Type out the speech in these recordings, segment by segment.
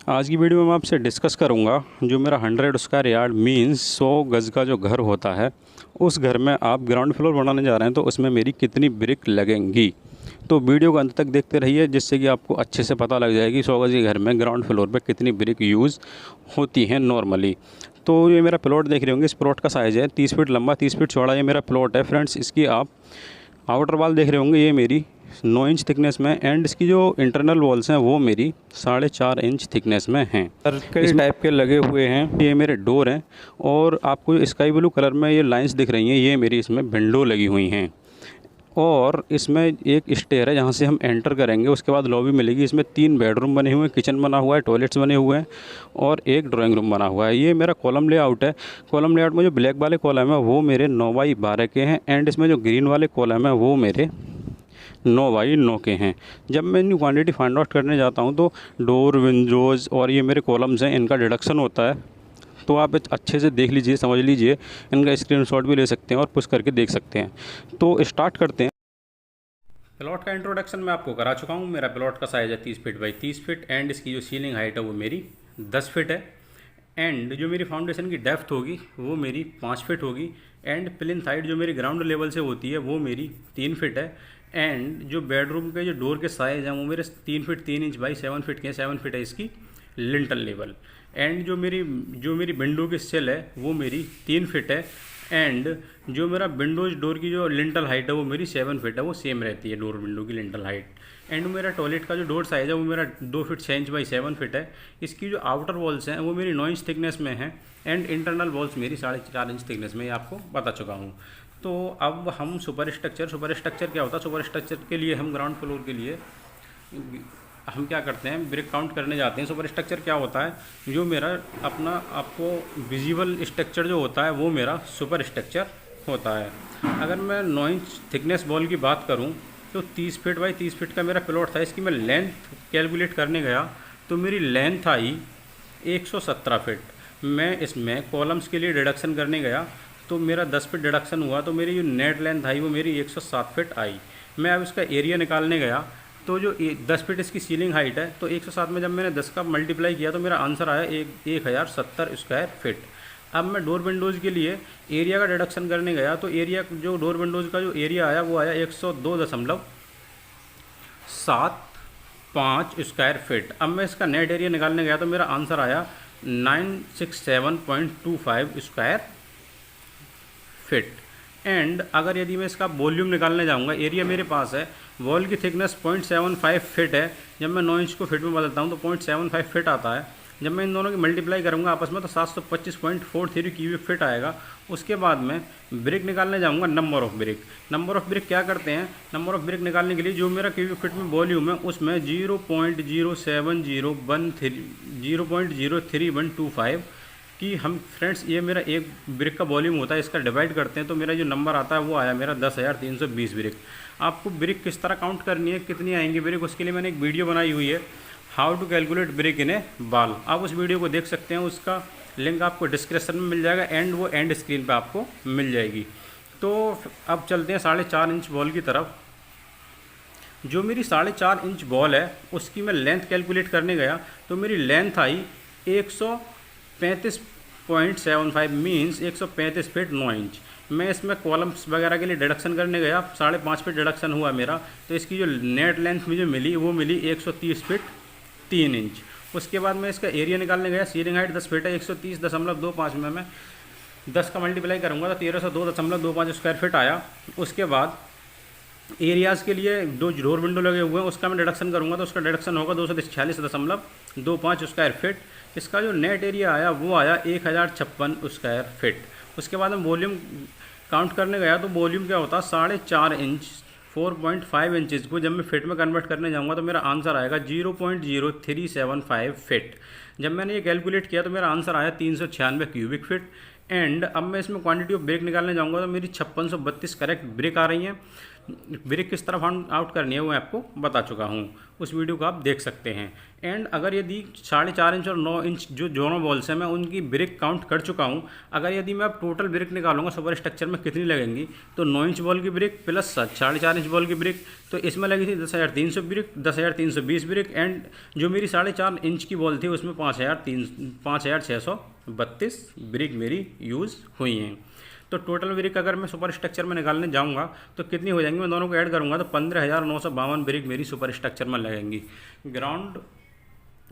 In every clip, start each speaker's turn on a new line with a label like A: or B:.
A: आज की वीडियो में मैं आपसे डिस्कस करूंगा जो मेरा 100 स्क्वायर यार्ड मीन्स 100 गज़ का जो घर होता है, उस घर में आप ग्राउंड फ्लोर बनाने जा रहे हैं तो उसमें मेरी कितनी ब्रिक लगेंगी। तो वीडियो को अंत तक देखते रहिए जिससे कि आपको अच्छे से पता लग जाएगी 100 गज़ के घर में ग्राउंड फ्लोर पे कितनी ब्रिक यूज़ होती हैं नॉर्मली। तो ये मेरा प्लॉट देख रहे होंगे, इस प्लॉट का साइज़ है 30 फीट लंबा 30 फीट चौड़ा ये मेरा प्लॉट है फ्रेंड्स। इसकी आप आउटर वॉल देख रहे होंगे, ये मेरी 9 इंच थिकनेस में, एंड इसकी जो इंटरनल वॉल्स हैं वो मेरी 4.5 इंच थिकनेस में हैं। इस टाइप के लगे हुए हैं, ये मेरे डोर हैं। और आपको स्काई ब्लू कलर में ये लाइंस दिख रही हैं, ये मेरी इसमें विंडो लगी हुई हैं। और इसमें एक स्टेयर है जहाँ से हम एंटर करेंगे, उसके बाद लॉबी मिलेगी। इसमें 3 बेडरूम बने हुए हैं, किचन बना हुआ है, टॉयलेट्स बने हुए हैं और एक ड्राइंग रूम बना हुआ है। ये मेरा कॉलम लेआउट है। कॉलम लेआउट में जो ब्लैक वाले कॉलम है वो मेरे 9x12 के हैं, एंड इसमें जो ग्रीन वाले कॉलम है वो मेरे 9x9 के हैं। जब मैं इनकी क्वांटिटी फाइंड आउट करने जाता हूँ तो डोर, विंडोज़ और ये मेरे कॉलम्स हैं, इनका डिडक्शन होता है। तो आप अच्छे से देख लीजिए, समझ लीजिए, इनका स्क्रीनशॉट भी ले सकते हैं और पुश करके देख सकते हैं। तो स्टार्ट करते हैं। प्लॉट का इंट्रोडक्शन मैं आपको करा चुका हूँ। मेरा प्लॉट का साइज़ है 30 फीट बाई 30 फीट, एंड इसकी जो सीलिंग हाइट है वो मेरी 10 फीट है। एंड जो मेरी फाउंडेशन की डेप्थ होगी वो मेरी 5 फीट होगी। एंड प्लिंथ हाइट जो मेरी ग्राउंड लेवल से होती है वो मेरी 3 फीट है। एंड जो बेडरूम के जो डोर के साइज़ हैं वो मेरे 3 फीट 3 इंच बाई 7 फीट के हैं। 7 फीट है इसकी लिंटल लेवल। एंड जो मेरी विंडो की सेल है वो मेरी 3 फीट है। एंड जो मेरा विंडोज डोर की जो लिंटल हाइट है वो मेरी 7 फीट है, वो सेम रहती है डोर विंडो की लिंटल हाइट। एंड मेरा टॉयलेट का जो डोर साइज़ है वो मेरा 2 फीट 6 इंच बाई 7 फीट है। इसकी जो आउटर वॉल्स हैं वो मेरी 9 इंच थिकनेस में हैं, एंड इंटरनल वॉल्स मेरी 4.5 इंच थिकनेस में, ये आपको बता चुका हूँ। तो अब हम सुपर स्ट्रक्चर क्या होता है, सुपर स्ट्रक्चर के लिए हम ग्राउंड फ्लोर के लिए हम क्या करते हैं, ब्रिक काउंट करने जाते हैं। सुपर स्ट्रक्चर क्या होता है, जो मेरा अपना आपको विजिबल स्ट्रक्चर जो होता है वो मेरा सुपर स्ट्रक्चर होता है। अगर मैं 9 इंच थिकनेस वॉल की बात करूं तो 30 फीट बाई 30 फीट का मेरा प्लॉट था। इसकी मैं लेंथ कैलकुलेट करने गया तो मेरी लेंथ आई 117 फीट। मैं इसमें कॉलम्स के लिए डिडक्शन करने गया तो मेरा 10 फीट डिडक्शन हुआ, तो मेरी जो नेट लेंथ आई वो मेरी 107 फीट आई। मैं अब इसका एरिया निकालने गया तो जो 10 फीट इसकी सीलिंग हाइट है, तो 107 में जब मैंने 10 का मल्टीप्लाई किया तो मेरा आंसर आया 1070 स्क्वायर फीट। अब मैं डोर विंडोज़ के लिए एरिया का डिडक्शन करने गया तो एरिया जो डोर विंडोज़ का जो एरिया आया वो आया 102.75 स्क्वायर फीट। अब मैं इसका नेट एरिया निकालने गया तो मेरा आंसर आया 967.25 स्क्वायर फिट। एंड अगर यदि मैं इसका वॉल्यूम निकालने जाऊंगा, एरिया मेरे पास है, वॉल की थिकनेस 0.75 फिट है। जब मैं 9 इंच को फिट में बदलता हूं तो 0.75 फिट आता है। जब मैं इन दोनों की मल्टीप्लाई करूंगा आपस में तो 725.43 क्यूबिक फिट आएगा। उसके बाद मैं ब्रिक निकालने जाऊंगा, number of brick. Number of brick क्या करते हैं, नंबर ऑफ ब्रिक निकालने के लिए जो मेरा क्यूबिक फिट में वॉल्यूम है उसमें 0.03125 कि हम फ्रेंड्स, ये मेरा एक ब्रिक का वॉल्यूम होता है, इसका डिवाइड करते हैं तो मेरा जो नंबर आता है वो आया मेरा 10,320 ब्रिक। आपको ब्रिक किस तरह काउंट करनी है, कितनी आएंगी ब्रिक, उसके लिए मैंने एक वीडियो बनाई हुई है, how to calculate brick in a wall. आप उस वीडियो को देख सकते हैं, उसका लिंक आपको डिस्क्रिप्शन में मिल जाएगा, एंड वो एंड स्क्रीन पर आपको मिल जाएगी। तो अब चलते हैं 4.5 इंच बॉल की तरफ। जो मेरी 4.5 इंच बॉल है उसकी मैं लेंथ कैलकुलेट करने गया तो मेरी लेंथ आई 135.75 मीन्स 135 फीट 9 इंच। मैं इसमें कॉलम्स वगैरह के लिए डिडक्शन करने गया, 5.5 फीट डिडक्शन हुआ मेरा, तो इसकी जो नेट लेंथ मुझे मिली वो मिली 130 फीट 3 इंच। उसके बाद मैं इसका एरिया निकालने गया, सीलिंग हाइट 10 फीट है, 130.25 में मैं 10 का मल्टीप्लाई करूँगा तो 1302.25 स्क्वायर फीट आया। उसके बाद एरियाज़ के लिए जो डोर विंडो लगे हुए हैं उसका मैं डिडक्शन करूँगा तो उसका डिडक्शन होगा 246.25 स्क्वायर फिट। इसका जो नेट एरिया आया वो आया 1056 स्क्वायर फिट। उसके बाद हम वॉल्यूम काउंट करने गया तो वॉल्यूम क्या होता है, 4.5 इंच 4.5 इंचज़ को जब मैं फिट में कन्वर्ट करने जाऊँगा तो मेरा आंसर आएगा 0.0375 फिट। जब मैंने ये कैलकुलेट किया तो मेरा आंसर आया 396 क्यूबिक फिट। एंड अब मैं इसमें क्वांटिटी ऑफ ब्रिक निकालने जाऊंगा तो मेरी 5632 करेक्ट ब्रिक आ रही हैं। ब्रिक किस तरह फाइंड आउट करनी है वो मैं आपको बता चुका हूँ, उस वीडियो को आप देख सकते हैं। एंड अगर यदि 4.5 इंच और 9 इंच जो दोनों बॉल्स हैं मैं उनकी ब्रिक काउंट कर चुका हूँ। अगर यदि मैं अब टोटल ब्रिक निकालूंगा सुपर स्ट्रक्चर में कितनी लगेंगी, तो 9 इंच बॉल की ब्रिक प्लस 4.5 इंच बॉल की ब्रिक, तो इसमें लगी थी 10,300 ब्रिक, 10,320 ब्रिक। एंड जो मेरी 4.5 इंच की बॉल थी उसमें 5,632 ब्रिक मेरी यूज़ हुई हैं। तो टोटल ब्रिक अगर मैं सुपर स्ट्रक्चर में निकालने जाऊंगा तो कितनी हो जाएंगी, मैं दोनों को ऐड करूंगा तो 15,952 ब्रिक मेरी सुपर स्ट्रक्चर में लगेंगी। ग्राउंड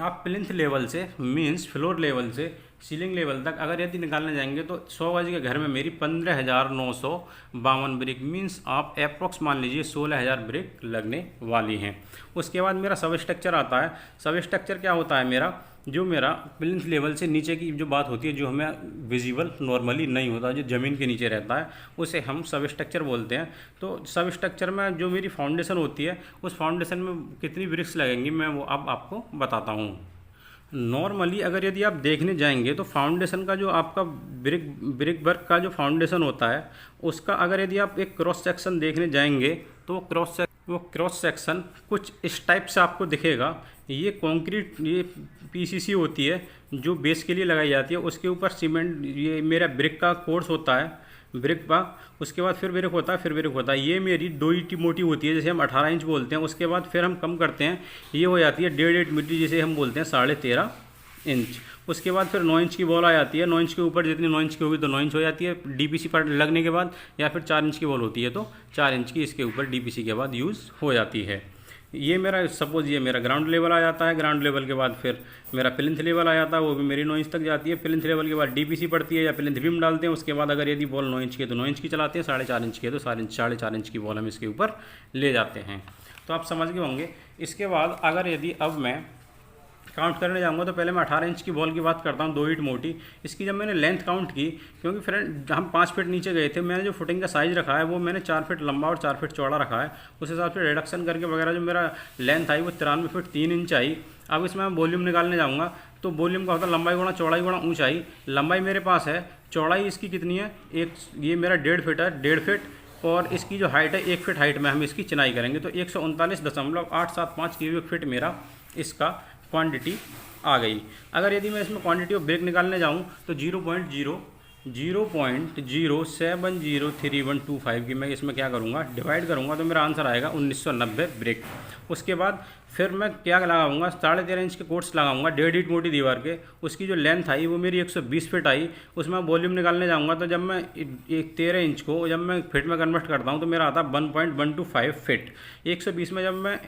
A: आप प्लिंथ लेवल से मींस फ्लोर लेवल से सीलिंग लेवल तक अगर यदि निकालने जाएंगे तो 100 गज के घर में मेरी 15,952 ब्रिक मींस आप अप्रॉक्स मान लीजिए 16,000 ब्रिक लगने वाली हैं। उसके बाद मेरा सब स्ट्रक्चर आता है। सब स्ट्रक्चर क्या होता है, जो मेरा प्लिंथ लेवल से नीचे की जो बात होती है, जो हमें विजिबल नॉर्मली नहीं होता, जो ज़मीन के नीचे रहता है, उसे हम सब स्ट्रक्चर बोलते हैं। तो सब स्ट्रक्चर में जो मेरी फाउंडेशन होती है उस फाउंडेशन में कितनी ब्रिक्स लगेंगी मैं वो अब आपको बताता हूँ। नॉर्मली अगर यदि आप देखने जाएंगे तो फाउंडेशन का जो आपका ब्रिक वर्क का जो फाउंडेशन होता है उसका अगर यदि आप एक क्रॉस सेक्शन देखने जाएंगे तो वो क्रॉस सेक्शन कुछ इस टाइप से आपको दिखेगा। ये कंक्रीट, ये पीसीसी होती है जो बेस के लिए लगाई जाती है, उसके ऊपर सीमेंट, ये मेरा ब्रिक का कोर्स होता है, ब्रिक का, उसके बाद फिर ब्रिक होता है, फिर ब्रिक होता है। ये मेरी 2 ईंट मोटी होती है जैसे हम 18 इंच बोलते हैं। उसके बाद फिर हम कम करते हैं, ये हो जाती है 1.5 मीटर जिसे हम बोलते हैं 13.5 इंच। उसके बाद फिर 9 इंच की बॉल आ जाती है। 9 इंच के ऊपर जितनी 9 इंच की होगी तो 9 इंच हो जाती है डीपीसी पर लगने के बाद, या फिर 4 इंच की बॉल होती है तो 4 इंच की इसके ऊपर डीपीसी के बाद यूज़ हो जाती है। ये मेरा सपोज ये मेरा ग्राउंड लेवल आ जाता है। ग्राउंड लेवल के बाद फिर मेरा प्लिंथ लेवल आ जाता है, वो भी मेरी 9 इंच तक जाती है। प्लिंथ लेवल के बाद डीपीसी पड़ती है या प्लिंथ बीम डालते हैं। उसके बाद अगर यदि बॉल 9 इंच की है तो 9 इंच की चलाते हैं, 4.5 इंच की है तो 4.5 इंच की बॉल हम इसके ऊपर ले जाते हैं। तो आप समझ गए होंगे। इसके बाद अगर यदि अब मैं काउंट करने जाऊंगा तो पहले मैं 18 इंच की बॉल की बात करता हूँ, 2 ईंट मोटी। इसकी जब मैंने लेंथ काउंट की, क्योंकि फ्रेंड हम 5 फीट नीचे गए थे, मैंने जो फुटिंग का साइज़ रखा है वो मैंने 4 फीट लंबा और 4 फीट चौड़ा रखा है। उस हिसाब से रिडक्शन करके वगैरह जो मेरा लेंथ आई वो 93 फीट 3 इंच आई। अब इसमें मैं वॉल्यूम निकालने जाऊँगा तो वॉल्यूम का होता है लंबाई गुणा चौड़ाई गुणा ऊँचाई। लंबाई मेरे पास है, चौड़ाई इसकी कितनी है, ये मेरा 1.5 फीट है, 1.5 फीट, और इसकी जो हाइट है 1 फीट हाइट में हम इसकी चिनाई करेंगे तो 139.875 क्यूबिक फीट मेरा इसका क्वांटिटी आ गई। अगर यदि मैं इसमें क्वांटिटी ऑफ ब्रिक निकालने जाऊं तो 0.0070325 की मैं इसमें क्या करूंगा, डिवाइड करूंगा तो मेरा आंसर आएगा 1990 ब्रिक। उसके बाद फिर मैं क्या लगाऊंगा, 13.5 इंच के कोट्स लगाऊंगा 1.5 ईंट मोटी दीवार के। उसकी जो लेंथ आई वो मेरी 120 फीट आई। उसमें वॉल्यूम निकालने जाऊंगा तो जब मैं 13 इंच को जब मैं फिट में कन्वर्ट करता हूं तो मेरा आता है 1.125 फिट। 120 में जब मैं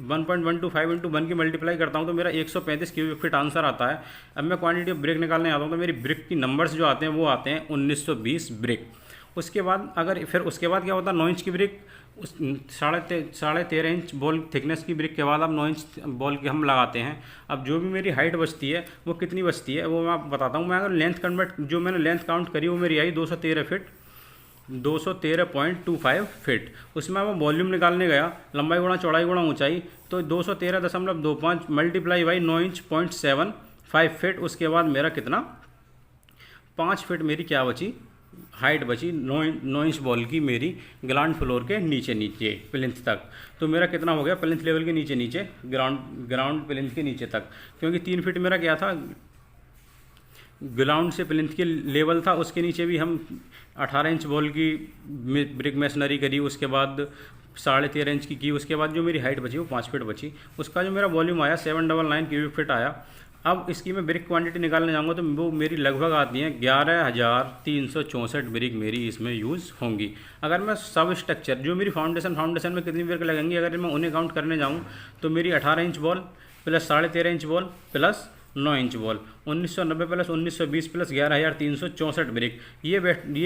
A: 1.125 इंटू 1 की मल्टीप्लाई करता हूँ तो मेरा 135 क्यूबिक फीट आंसर आता है। अब मैं क्वांटिटी ऑफ ब्रिक निकालने आता हूँ तो मेरी ब्रिक की नंबर्स जो आते हैं वो आते हैं 1920 ब्रिक। उसके बाद अगर फिर उसके बाद क्या होता है, 9 इंच की ब्रिक, 13.5 इंच बॉल थिकनेस की ब्रिक के बाद अब 9 इंच बॉल की हम लगाते हैं। अब जो भी मेरी हाइट बचती है वो कितनी बचती है वो मैं आपको बताता हूँ। मैं अगर लेंथ कन्वर्ट, जो मैंने लेंथ काउंट करी वो मेरी आई 213 फीट, 213.25 फीट। उसमें मैं वॉल्यूम निकालने गया, लंबाई गुणा चौड़ाई गुणा ऊंचाई, तो 213.25 मल्टीप्लाई बाई 9 इंच 0.75 फीट। उसके बाद मेरा कितना, 5 फीट मेरी क्या बची, हाइट बची 9 इंच बॉल की मेरी ग्राउंड फ्लोर के नीचे प्लिंथ तक। तो मेरा कितना हो गया, प्लिंथ लेवल के नीचे ग्राउंड प्लिंथ के नीचे तक, क्योंकि 3 फीट मेरा क्या था, ग्राउंड से प्लिंथ के लेवल था। उसके नीचे भी हम 18 इंच बॉल की ब्रिक मैसनरी करी, उसके बाद 13.5 इंच की उसके बाद जो मेरी हाइट बची वो 5 फीट बची। उसका जो मेरा वॉल्यूम आया 799 क्यूबिक फीट आया। अब इसकी मैं ब्रिक क्वांटिटी निकालने जाऊंगा तो वो मेरी लगभग आती हैं 11,364 ब्रिक मेरी इसमें यूज़ होंगी। अगर मैं सब स्ट्रक्चर, जो मेरी फाउंडेशन में कितनी ब्रिक लगेंगी, अगर मैं उन्हें काउंट करने जाऊँ तो मेरी 18 inch ball plus 13.5 inch ball plus 9 inch ball, 1990 plus 1920 plus 11,364 brick, ये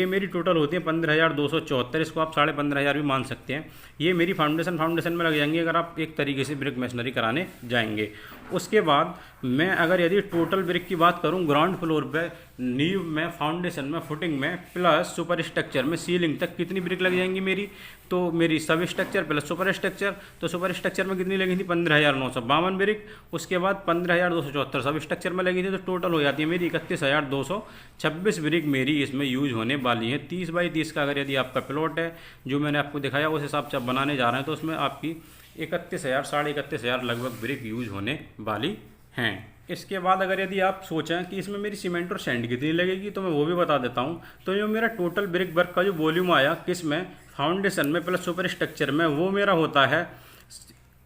A: मेरी टोटल होती है 15,274। इसको आप 15,500 भी मान सकते हैं। ये मेरी फाउंडेशन में लग जाएंगी अगर आप एक तरीके से ब्रिक मैसनरी कराने जाएंगे। उसके बाद मैं अगर यदि टोटल ब्रिक की बात करूं ग्राउंड फ्लोर पे, नींव में, फाउंडेशन में, फुटिंग में, प्लस सुपर स्ट्रक्चर में, सीलिंग तक कितनी ब्रिक लग जाएंगी मेरी, तो मेरी सब स्ट्रक्चर प्लस सुपर स्ट्रक्चर, तो सुपर स्ट्रक्चर में कितनी लगी थी 15,952 ब्रिक, उसके बाद 15,274 सब स्ट्रक्चर में लगी थी, तो टोटल हो जाती है मेरी 31,226 ब्रिक मेरी इसमें यूज होने वाली है। 30 बाई 30 का अगर यदि आपका प्लॉट है जो मैंने आपको दिखाया उस हिसाब से आप बनाने जा रहे हैं तो उसमें आपकी 31,000 साढ़े 31,000 लगभग ब्रिक यूज होने वाली हैं। इसके बाद अगर यदि आप सोचें कि इसमें मेरी सीमेंट और सैंड कितनी लगेगी तो मैं वो भी बता देता हूँ। तो जो मेरा टोटल ब्रिक वर्क का जो वॉल्यूम आया किस में, फाउंडेशन में प्लस सुपर स्ट्रक्चर में, वो मेरा होता है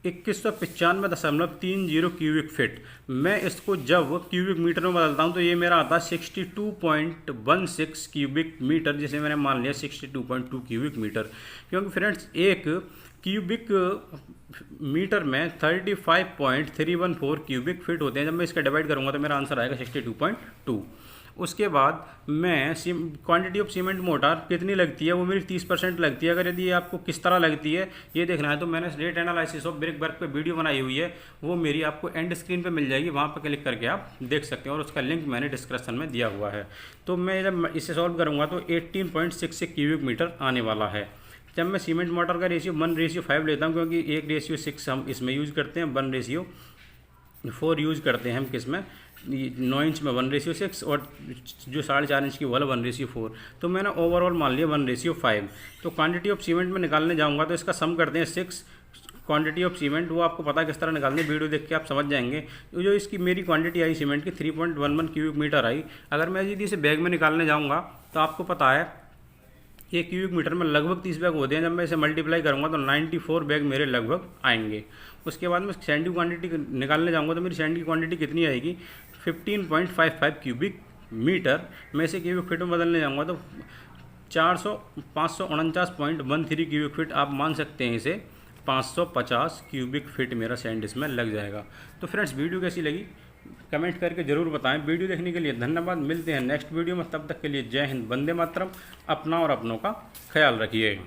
A: 2195.30 क्यूबिक फीट। मैं इसको जब क्यूबिक मीटर में बदलता हूँ तो ये मेरा आता है 62.16 क्यूबिक मीटर, जिसे मैंने मान लिया 62.2 क्यूबिक मीटर, क्योंकि फ्रेंड्स एक क्यूबिक मीटर में 35.314 क्यूबिक फीट होते हैं। जब मैं इसका डिवाइड करूँगा तो मेरा आंसर आएगा 62.2। उसके बाद मैं क्वांटिटी ऑफ सीमेंट मोटार कितनी लगती है, वो मेरी 30% लगती है। अगर यदि आपको किस तरह लगती है ये देखना है तो मैंने rate analysis of brick work पे वीडियो बनाई हुई है, वो मेरी आपको एंड स्क्रीन पे मिल जाएगी, वहाँ पर क्लिक करके आप देख सकते हैं और उसका लिंक मैंने डिस्क्रिप्शन में दिया हुआ है। तो मैं जब इसे सॉल्व करूँगा तो 18.66 क्यूबिक मीटर आने वाला है। जब मैं सीमेंट मोटर का रेशियो 1:5 लेता हूँ, क्योंकि 1:6 हम इसमें यूज़ करते हैं, 1:4 यूज़ करते हैं हम किस में, 9 इंच में 1:6 और जो 4.5 इंच की वाला 1:4, तो मैंने ओवरऑल मान लिया 1:5। तो क्वांटिटी ऑफ सीमेंट में निकालने जाऊँगा तो इसका सम करते हैं 6 क्वांटिटी ऑफ सीमेंट, वो आपको पता है किस तरह निकालनी है, वीडियो देख के आप समझ जाएंगे। तो जो इसकी मेरी क्वांटिटी आई सीमेंट की 3.11 क्यूबिक मीटर आई। अगर मैं यदि इसे बैग में निकालने जाऊँगा तो आपको पता है एक क्यूबिक मीटर में लगभग 30 बैग होते हैं। जब मैं इसे मल्टीप्लाई करूँगा तो 94 बैग मेरे लगभग आएंगे। उसके बाद मैं सैंड की क्वांटिटी निकालने जाऊँगा तो मेरी सैंड की क्वांटिटी कितनी आएगी 15.55 क्यूबिक मीटर। मैं इसे क्यूबिक फीट में बदलने जाऊँगा तो 549.13 क्यूबिक फीट, आप मान सकते हैं इसे 550 क्यूबिक फीट मेरा सैंड इसमें लग जाएगा। तो फ्रेंड्स वीडियो कैसी लगी कमेंट करके ज़रूर बताएं। वीडियो देखने के लिए धन्यवाद। मिलते हैं नेक्स्ट वीडियो में, तब तक के लिए जय हिंद, वंदे मातरम। अपना और अपनों का ख्याल रखिए।